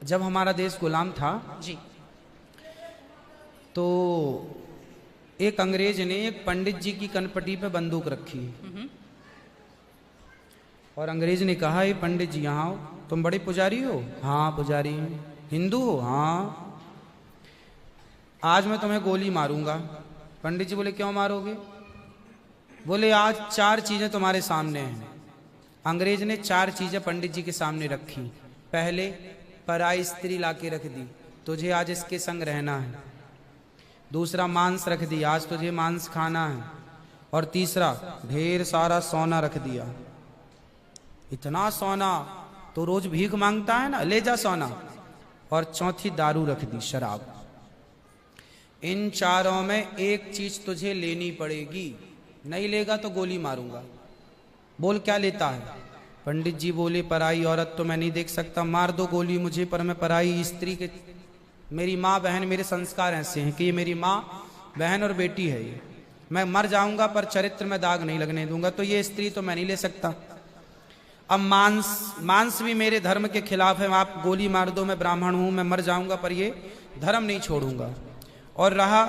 जब हमारा देश गुलाम था जी। तो एक अंग्रेज ने एक पंडित जी की कनपटी पे बंदूक रखी और अंग्रेज ने कहा, ये पंडित जी यहाँ आओ, तुम बड़े पुजारी हो? हाँ पुजारी हूँ। हिंदू हो? हाँ। आज मैं तुम्हें गोली मारूंगा। पंडित जी बोले, क्यों मारोगे? बोले, आज 4 चीजें तुम्हारे सामने हैं। अंग्रेज ने 4 चीजें पंडित जी के सामने रखी। पहले, पराई स्त्री लाके रख दी, तुझे आज इसके संग रहना है। दूसरा, मांस रख दिया, आज तुझे मांस खाना है। और तीसरा, ढेर सारा सोना रख दिया। इतना सोना तो रोज भीख मांगता है ना, ले जा सोना। और चौथी, दारू रख दी, शराब। इन 4 में एक चीज तुझे लेनी पड़ेगी, नहीं लेगा तो गोली मारूंगा। बोल क्या लेता है? पंडित जी बोले, पराई औरत तो मैं नहीं देख सकता, मार दो गोली मुझे, पर मैं पराई स्त्री के, मेरी माँ बहन, मेरे संस्कार ऐसे हैं कि ये मेरी माँ बहन और बेटी है, ये मैं मर जाऊंगा पर चरित्र में दाग नहीं लगने दूंगा, तो ये स्त्री तो मैं नहीं ले सकता। अब मांस भी मेरे धर्म के खिलाफ है, आप गोली मार दो, मैं ब्राह्मण हूं, मैं मर जाऊंगा पर ये धर्म नहीं छोड़ूंगा। और रहा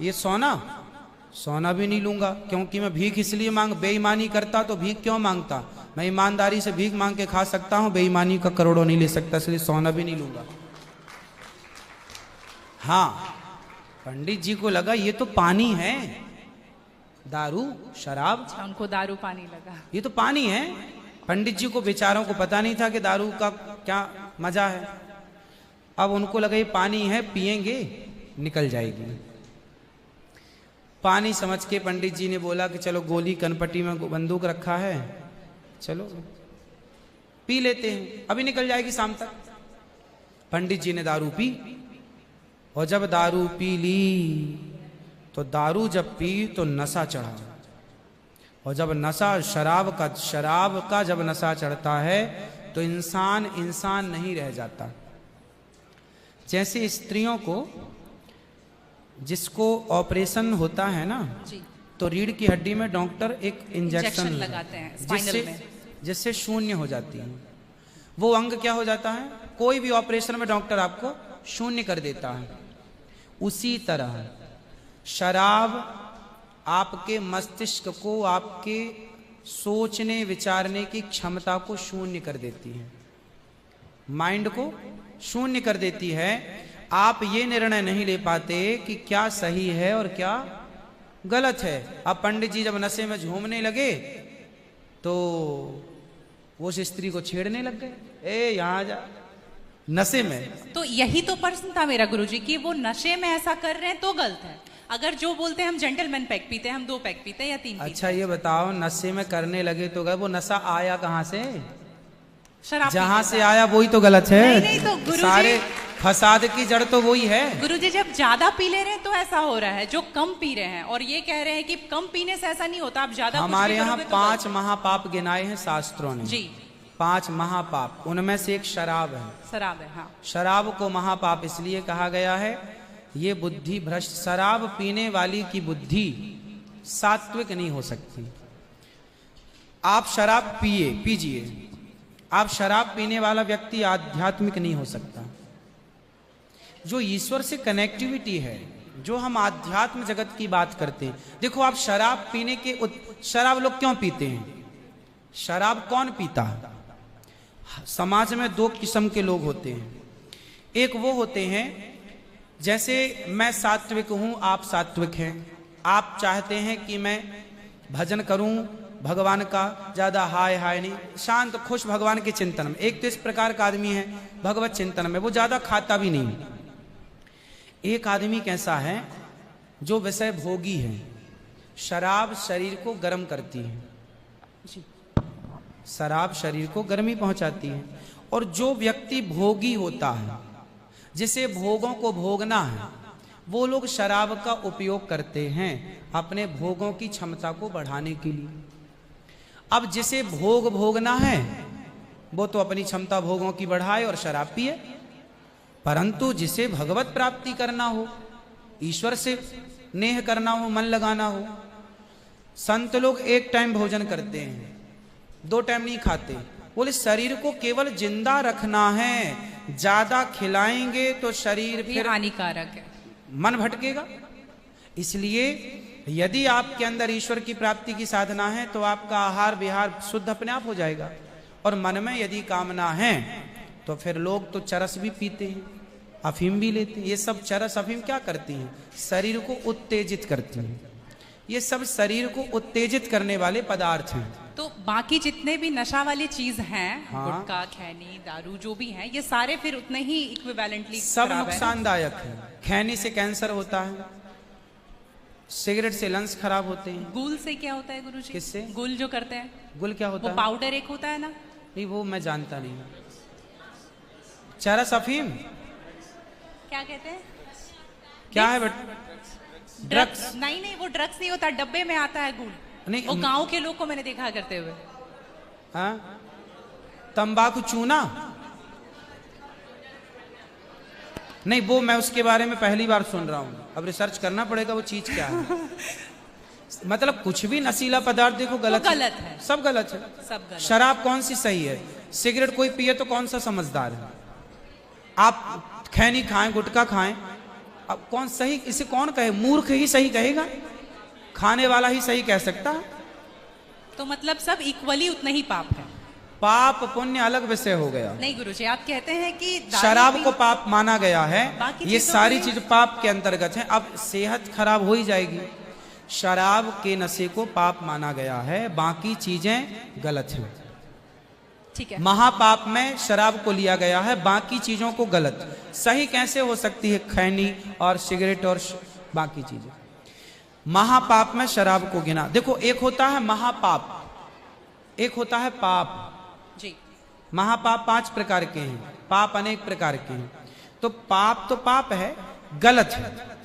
ये सोना भी नहीं लूंगा, क्योंकि मैं भीख इसलिए बेईमानी करता तो भीख क्यों मांगता? मैं ईमानदारी से भीख मांग के खा सकता हूं, बेईमानी का करोड़ों नहीं ले सकता, इसलिए सोना भी नहीं लूंगा। हाँ, पंडित जी को लगा ये तो पानी है, दारू शराब। अच्छा, उनको दारू पानी लगा। ये तो पानी है। पंडित जी को बेचारों को पता नहीं था कि दारू का क्या मजा है। अब उनको लगा ये पानी है, पिएंगे निकल जाएगी। पानी समझ के पंडित जी ने बोला कि चलो गोली कनपटी में बंदूक रखा है, चलो पी लेते हैं, अभी निकल जाएगी शाम तक। पंडित जी ने दारू पी, और जब दारू पी ली तो दारू जब पी तो नशा चढ़ा। और जब नशा शराब का जब नशा चढ़ता है तो इंसान नहीं रह जाता। जैसे स्त्रियों को, जिसको ऑपरेशन होता है ना, जी। तो रीढ़ की हड्डी में डॉक्टर एक इंजेक्शन लगाते हैं स्पाइनल में, जिससे शून्य हो जाती है। वो अंग क्या हो जाता है? कोई भी ऑपरेशन में डॉक्टर आपको शून्य कर देता है। उसी तरह शराब आपके मस्तिष्क को, आपके सोचने विचारने की क्षमता को शून्य कर देती है, माइंड को शून्य कर देती है। आप ये निर्णय नहीं ले पाते कि क्या सही है और क्या गलत है। अब पंडित जी जब नशे में झूमने लगे तो वो उस स्त्री को छेड़ने लग गए, ए यहाँ जा, नशे में। तो यही तो प्रश्न था मेरा गुरुजी कि वो नशे में ऐसा कर रहे हैं तो गलत है। अगर जो बोलते हैं हम जेंटलमैन पैक पीते हैं, हम 2 पैक पीते हैं या 3 अच्छा ये बताओ, नशे में करने लगे तो गए, वो नशा आया कहाँ से? शराब जहां से आया वही तो गलत है। नहीं तो गुरुजी, सारे फसाद की जड़ तो वही है। गुरुजी जब ज्यादा पी ले रहे हैं तो ऐसा हो रहा है, जो कम पी रहे हैं और ये कह रहे हैं कि कम पीने से ऐसा नहीं होता, आप ज्यादा हमारे यहाँ 5 महापाप गिनाए हैं शास्त्रों ने जी। 5 महापाप, उनमें से एक शराब है। शराब है, हाँ। शराब को महापाप इसलिए कहा गया है, ये बुद्धि भ्रष्ट, शराब पीने वाली की बुद्धि सात्विक नहीं हो सकती। आप शराब पीजिए, आप शराब पीने वाला व्यक्ति आध्यात्मिक नहीं हो सकता। जो ईश्वर से कनेक्टिविटी है, जो हम आध्यात्म जगत की बात करते हैं, देखो आप शराब पीने के शराब लोग क्यों पीते हैं? शराब कौन पीता है? समाज में 2 किस्म के लोग होते हैं। एक वो होते हैं, जैसे मैं सात्विक हूं, आप सात्विक हैं, आप चाहते हैं कि मैं भजन करूं भगवान का, ज्यादा हाय हाय नहीं, शांत खुश भगवान के चिंतन में। एक तो इस प्रकार का आदमी है भगवत चिंतन में, वो ज्यादा खाता भी नहीं। एक आदमी कैसा है जो विषय भोगी है। शराब शरीर को गर्म करती है, शराब शरीर को गर्मी पहुंचाती है। और जो व्यक्ति भोगी होता है, जिसे भोगों को भोगना है, वो लोग शराब का उपयोग करते हैं अपने भोगों की क्षमता को बढ़ाने के लिए। अब जिसे भोगना है वो तो अपनी क्षमता भोगों की बढ़ाए और शराब पिए, परंतु जिसे भगवत प्राप्ति करना हो, ईश्वर से नेह करना हो, मन लगाना हो, संत लोग एक टाइम भोजन करते हैं, 2 टाइम नहीं खाते। बोले शरीर को केवल जिंदा रखना है, ज्यादा खिलाएंगे तो शरीर ये फिर हानिकारक है। मन भटकेगा। इसलिए यदि आपके अंदर ईश्वर की प्राप्ति की साधना है तो आपका आहार विहार शुद्ध अपने आप हो जाएगा। और मन में यदि कामना है तो फिर लोग तो चरस भी पीते हैं, अफीम भी लेते हैं। ये सब चरस अफीम क्या करती हैं? शरीर को उत्तेजित करती हैं। ये सब शरीर को उत्तेजित करने वाले पदार्थ हैं। तो बाकी जितने भी नशा वाली चीज हैं, हाँ। गुटखा, खैनी, दारू जो भी हैं, ये सारे फिर उतने ही इक्विवेलेंटली सब नुकसानदायक है। खैनी से कैंसर होता है, सिगरेट से लंग्स खराब होते हैं। गुल से क्या होता है गुरुजी? किससे? गुल जो करते हैं, गुल क्या होता वो है? पाउडर एक होता है ना? नहीं, वो मैं जानता नहीं। चरस अफीम क्या कहते हैं? क्या है बेटा? ड्रग्स? नहीं नहीं, वो ड्रग्स नहीं होता, डब्बे में आता है गुल। नहीं, वो गांव के लोग को मैंने देखा करते हुए। हाँ, तंबाकू चूना? नहीं, वो मैं उसके बारे में पहली बार सुन रहा हूँ। अब रिसर्च करना पड़ेगा वो चीज क्या है। मतलब कुछ भी नशीला पदार्थ देखो गलत गलत है। सब गलत है। सब गलत। शराब कौन सी सही है? सिगरेट कोई पिए तो कौन सा समझदार है? आप खैनी खाएं, गुटखा खाएं, अब कौन सही? इसे कौन कहे? मूर्ख ही सही कहेगा, खाने वाला ही सही कह सकता है। तो मतलब सब इक्वली उतने ही पाप है। पाप पुण्य अलग विषय हो गया। नहीं गुरुजी, आप कहते हैं कि दारू शराब भी- को पाप माना गया है, बाकी ये चीजों सारी में- चीज पाप के अंतर्गत है। अब सेहत खराब हो ही जाएगी। शराब के नशे को पाप माना गया है, बाकी चीजें गलत हैं। ठीक है। महापाप में शराब को लिया गया है, बाकी चीजों को गलत। सही कैसे हो सकती है खैनी और सिगरेट और बाकी चीजें? महापाप में शराब को गिना। देखो, एक होता है महापाप, एक होता है पाप। जी। महापाप 5 प्रकार के हैं, पाप अनेक प्रकार के हैं। तो पाप है, गलत है,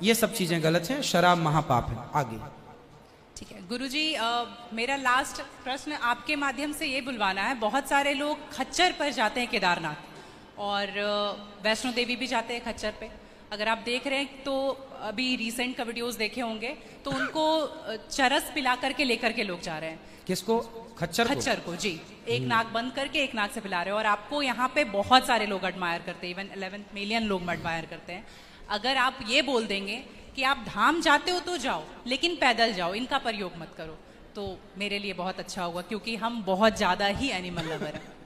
ये सब चीजें गलत हैं। शराब महापाप है। आगे ठीक है गुरुजी, मेरा लास्ट प्रश्न आपके माध्यम से ये बुलवाना है। बहुत सारे लोग खच्चर पर जाते हैं केदारनाथ, और वैष्णो देवी भी जाते हैं खच्चर पे। अगर आप देख रहे हैं तो अभी रिसेंट का वीडियोस देखे होंगे, तो उनको चरस पिला करके लेकर के लोग जा रहे हैं। किसको? खच्चर को जी। एक नाक बंद करके एक नाक से पिला रहे हो, और आपको यहाँ पे बहुत सारे लोग एडमायर करते हैं, इवन 11 मिलियन लोग एडमायर करते हैं। अगर आप ये बोल देंगे कि आप धाम जाते हो तो जाओ, लेकिन पैदल जाओ, इनका प्रयोग मत करो, तो मेरे लिए बहुत अच्छा होगा, क्योंकि हम बहुत ज्यादा ही एनिमल लवर हैं।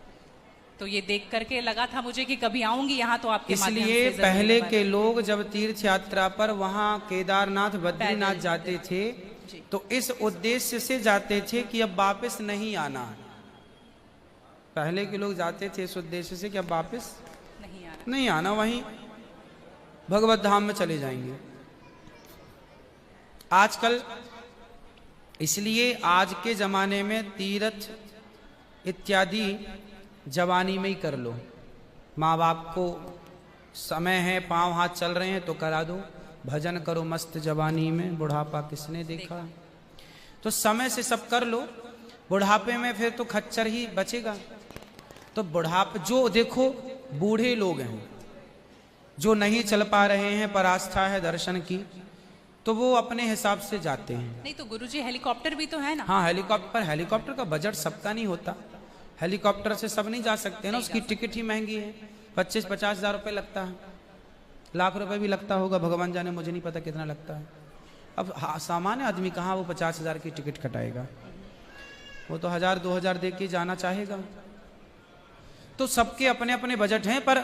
तो ये देख करके लगा था मुझे कि कभी आऊंगी यहाँ तो आपके माध्यम इसलिए से पहले जरूर के लोग जब तीर्थ यात्रा पर वहां केदारनाथ बद्रीनाथ जाते थे तो इस उद्देश्य से जाते थे कि अब वापस नहीं आना है। पहले के लोग जाते थे इस उद्देश्य से कि अब वापस नहीं आना, वहीं भगवत धाम में चले जाएंगे। आजकल इसलिए आज के जमाने में तीर्थ इत्यादि जवानी में ही कर लो। माँ बाप को समय है, पांव हाथ चल रहे हैं तो करा दो, भजन करो मस्त जवानी में, बुढ़ापा किसने देखा। तो समय से सब कर लो, बुढ़ापे में फिर तो खच्चर ही बचेगा। तो बुढ़ापे जो देखो बूढ़े लोग हैं जो नहीं चल पा रहे हैं पर आस्था है दर्शन की, तो वो अपने हिसाब से जाते हैं। नहीं तो गुरुजी हेलीकॉप्टर भी तो है ना? हाँ, हेलीकॉप्टर का बजट सबका नहीं होता। हेलीकॉप्टर से सब नहीं जा सकते ना, उसकी टिकट ही महंगी है, 25-50 हजार रुपये लगता है, लाख रुपए भी लगता होगा, भगवान जाने, मुझे नहीं पता कितना लगता है। अब सामान्य आदमी कहाँ वो 50 हजार की टिकट कटाएगा, वो तो 1000-2000 दे के जाना चाहेगा। तो सबके अपने अपने बजट हैं, पर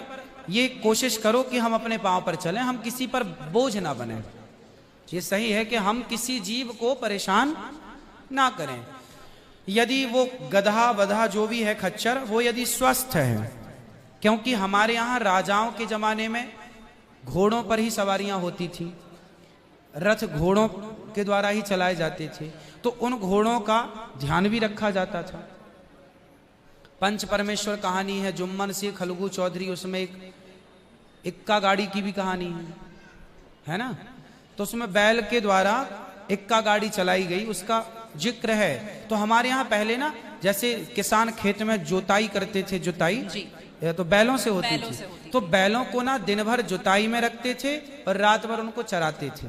ये कोशिश करो कि हम अपने पांव पर चलें, हम किसी पर बोझ ना बने। ये सही है कि हम किसी जीव को परेशान ना करें। यदि वो गधा बधा जो भी है खच्चर, वो यदि स्वस्थ है, क्योंकि हमारे यहाँ राजाओं के जमाने में घोड़ों पर ही सवारियां होती थी, रथ घोड़ों के द्वारा ही चलाए जाते थे, तो उन घोड़ों का ध्यान भी रखा जाता था। पंच परमेश्वर कहानी है, जुम्मन से खलगू चौधरी, उसमें एक इक्का गाड़ी की भी कहानी है ना। तो उसमें बैल के द्वारा इक्का गाड़ी चलाई गई, उसका जिक्र है। तो हमारे यहाँ पहले ना, जैसे किसान खेत में जुताई करते थे, जुताई तो बैलों से होती थी। तो बैलों को ना दिन भर जुताई में रखते थे और रात भर उनको चराते थे।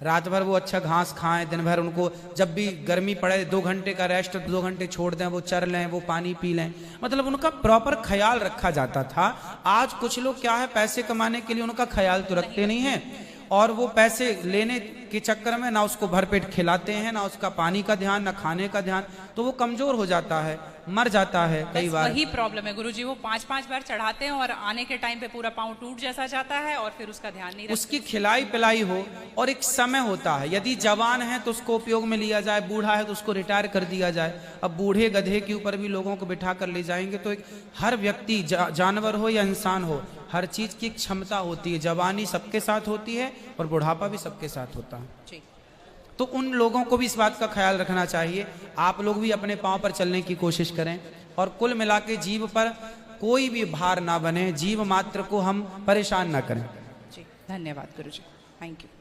रात भर वो अच्छा घास खाएं, दिन भर उनको जब भी गर्मी पड़े 2 घंटे का रेस्ट, 2 घंटे छोड़ दें, वो चर लें, वो पानी पी लें, मतलब उनका प्रॉपर ख्याल रखा जाता था। आज कुछ लोग क्या है, पैसे कमाने के लिए उनका ख्याल तो रखते नहीं है, और वो पैसे लेने के चक्कर में ना उसको भरपेट खिलाते हैं, ना उसका पानी का ध्यान, ना खाने का ध्यान, तो वो कमजोर हो जाता है, मर जाता है कई बार। वही प्रॉब्लम है गुरुजी, वो 5-5 बार चढ़ाते हैं और आने के टाइम पे पूरा पाँव टूट जैसा जाता है और फिर उसका ध्यान नहीं रखते। उसकी खिलाई पिलाई हो, और एक समय होता है, यदि जवान है तो उसको उपयोग में लिया जाए, बूढ़ा है तो उसको रिटायर कर दिया जाए। अब बूढ़े गधे के ऊपर भी लोगों को बिठा कर ले जाएंगे तो एक हर व्यक्ति जानवर हो या इंसान हो, हर चीज की क्षमता होती है, जवानी सबके साथ होती है और बुढ़ापा भी सबके साथ होता है। जी। तो उन लोगों को भी इस बात का ख्याल रखना चाहिए। आप लोग भी अपने पांव पर चलने की कोशिश करें, और कुल मिला के जीव पर कोई भी भार ना बने, जीव मात्र को हम परेशान ना करें। जी, धन्यवाद गुरुजी, थैंक यू।